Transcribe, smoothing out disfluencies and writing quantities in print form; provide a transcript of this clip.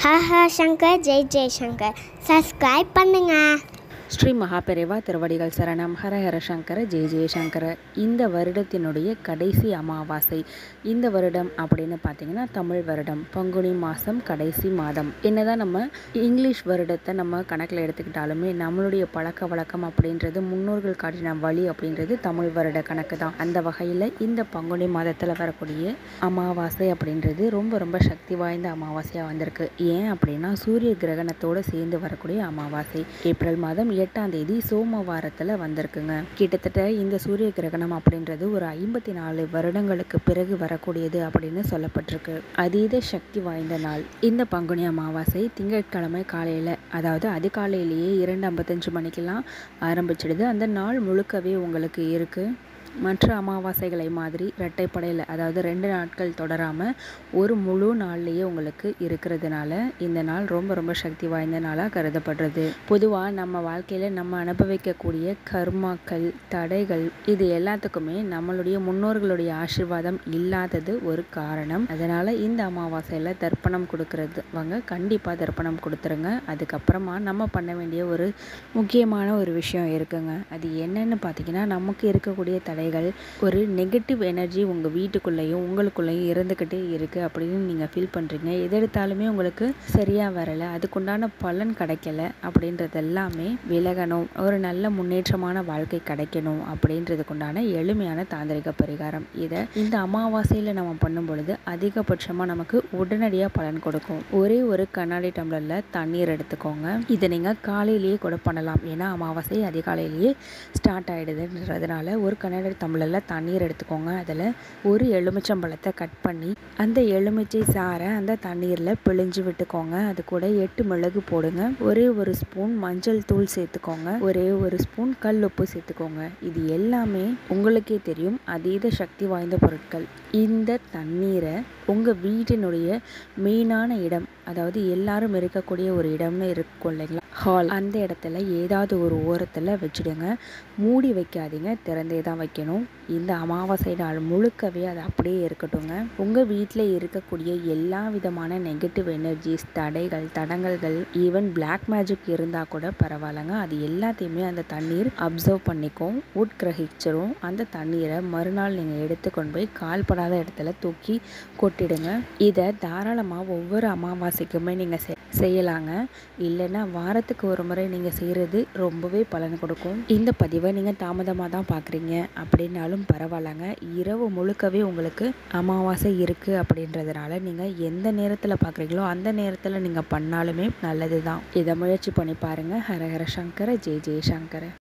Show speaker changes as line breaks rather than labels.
Hara Hara Shankar Jai Jaishankar. Subscribe பண்ணுங்க.
ஸ்ரீ மகாபெரிவா திருவடிகள் சரணம். ஹரஹர சங்கர ஜெய ஜெயசங்கர. இந்த வருடத்தினுடைய கடைசி அமாவாசை. இந்த வருடம் அப்படின்னு பார்த்தீங்கன்னா தமிழ் வருடம் பங்குனி மாதம் கடைசி மாதம். என்னதான் நம்ம இங்கிலீஷ் வருடத்தை நம்ம கணக்கில் எடுத்துக்கிட்டாலுமே நம்மளுடைய பழக்க வழக்கம் அப்படின்றது முன்னோர்கள் காட்டின வழி அப்படின்றது தமிழ் வருட கணக்கு தான். அந்த வகையில் இந்த பங்குனி மாதத்தில் வரக்கூடிய அமாவாசை அப்படின்றது ரொம்ப ரொம்ப சக்தி வாய்ந்த அமாவாசையாக வந்திருக்கு. ஏன் அப்படின்னா சூரிய கிரகணத்தோடு சேர்ந்து வரக்கூடிய அமாவாசை. ஏப்ரல் மாதம் 8ஆம் தேதி சோமவாரத்தில் வந்திருக்குங்க. கிட்டத்தட்ட இந்த சூரிய கிரகணம் அப்படின்றது ஒரு 54 வருடங்களுக்கு பிறகு வரக்கூடியது அப்படின்னு சொல்லப்பட்டிருக்கு. அதீத சக்தி வாய்ந்த நாள் இந்த பங்குனி அமாவாசை. திங்கட்கிழமை காலையில், அதாவது அதிகாலையிலேயே 2:55 மணிக்கெல்லாம் ஆரம்பிச்சிடுது. அந்த நாள் முழுக்கவே உங்களுக்கு இருக்குது. மற்ற அமாவாசைகளை மாதிரி இரட்டைப்படையில், அதாவது 2 நாட்கள் தொடராமல் ஒரு முழு நாள்லேயே உங்களுக்கு இருக்கிறதுனால இந்த நாள் ரொம்ப ரொம்ப சக்தி வாய்ந்த நாளாக கருதப்படுறது. பொதுவாக நம்ம வாழ்க்கையில் நம்ம அனுபவிக்கக்கூடிய கர்மாக்கள், தடைகள், இது எல்லாத்துக்குமே நம்மளுடைய முன்னோர்களுடைய ஆசீர்வாதம் இல்லாதது ஒரு காரணம். அதனால் இந்த அமாவாசையில் தர்ப்பணம் கொடுக்கறதுவங்க கண்டிப்பாக தர்ப்பணம் கொடுத்துருங்க. அதுக்கப்புறமா நம்ம பண்ண வேண்டிய ஒரு முக்கியமான ஒரு விஷயம் இருக்குங்க. அது என்னன்னு பார்த்தீங்கன்னா, நமக்கு இருக்கக்கூடிய தடைகள், ஒரு நெகட்டிவ் எனர்ஜி உங்கள் வீட்டுக்குள்ளேயும் உங்களுக்குள்ளேயும் இருந்துக்கிட்டே இருக்குது அப்படின்னு நீங்கள் ஃபீல் பண்ணுறீங்க. எது எடுத்தாலுமே உங்களுக்கு சரியாக வரலை, அதுக்குண்டான பலன் கிடைக்கல அப்படின்றது எல்லாமே விலகணும், ஒரு நல்ல முன்னேற்றமான வாழ்க்கை கிடைக்கணும் அப்படின்றதுக்குண்டான எளிமையான தாந்திரிக பரிகாரம். இதை இந்த அமாவாசையில் நம்ம பண்ணும் பொழுது அதிகபட்சமாக நமக்கு உடனடியாக பலன் கொடுக்கும். ஒரே ஒரு கண்ணாடி டம்ளரில் தண்ணீர் எடுத்துக்கோங்க. இதை நீங்கள் காலையிலேயே கூட பண்ணலாம். ஏன்னா அமாவாசை அதிகாலையிலேயே ஸ்டார்ட் ஆகிடுதுன்றதுனால ஒரு கண்ணாடி டம்ளரில் தண்ணீர் எடுத்துக்கோங்க. அதில் ஒரு எலுமிச்சம்பழத்தை கட் பண்ணி அந்த எலுமிச்சை சாறை அந்த தண்ணீரில் பிழிஞ்சு விட்டுக்கோங்க. அது கூட 8 மிளகு போடுங்க. ஒரே ஒரு ஸ்பூன் மஞ்சள் தூள் சேர்த்துக்கோங்க. ஒரே ஒரு ஸ்பூன் கல் உப்பு சேர்த்துக்கோங்க. இது எல்லாமே உங்களுக்கே தெரியும் அதீத சக்தி வாய்ந்த பொருட்கள். இந்த தண்ணீரை உங்கள் வீட்டினுடைய மெயினான இடம், அதாவது எல்லாரும் இருக்கக்கூடிய ஒரு இடம்னு இருக்கும் இல்லைங்களா, ஹால், அந்த இடத்துல ஏதாவது ஒரு ஓரத்தில் வச்சுடுங்க. மூடி வைக்காதீங்க, திறந்தே தான் வைக்கணும். இந்த அமாவாசை நாள் முழுக்கவே அது அப்படியே இருக்கட்டுங்க. உங்கள் வீட்டில் இருக்கக்கூடிய எல்லா விதமான நெகட்டிவ் எனர்ஜிஸ், தடைகள், தடங்கல்கள், ஈவன் பிளாக் மேஜிக் இருந்தால் கூட பரவாயில்லைங்க, அது எல்லாத்தையுமே அந்த தண்ணீர் அப்சர்வ் பண்ணிக்கும், உட்கிரகிச்சிரும். அந்த தண்ணீரை மறுநாள் நீங்கள் எடுத்து கொண்டு போய் கால்படாத இடத்துல தூக்கி கொட்டிடுங்க. இதை தாராளமாக ஒவ்வொரு அமாவாசைக்குமே நீங்கள் செய்யலாங்க. இல்லைன்னா வாரத்துக்கு ஒரு முறை நீங்கள் செய்கிறது ரொம்பவே பலன் கொடுக்கும். இந்த பதிவை நீங்கள் தாமதமாக தான் பார்க்குறீங்க அப்படின்னாலும் பரவாயில்லைங்க. இரவு முழுக்கவே உங்களுக்கு அமாவாசை இருக்குது அப்படின்றதுனால நீங்கள் எந்த நேரத்தில் பார்க்குறீங்களோ அந்த நேரத்தில் நீங்கள் பண்ணாலுமே நல்லது தான். இதை முயற்சி பண்ணி பாருங்கள். ஹரஹர சங்கர ஜெய ஜெயசங்கர.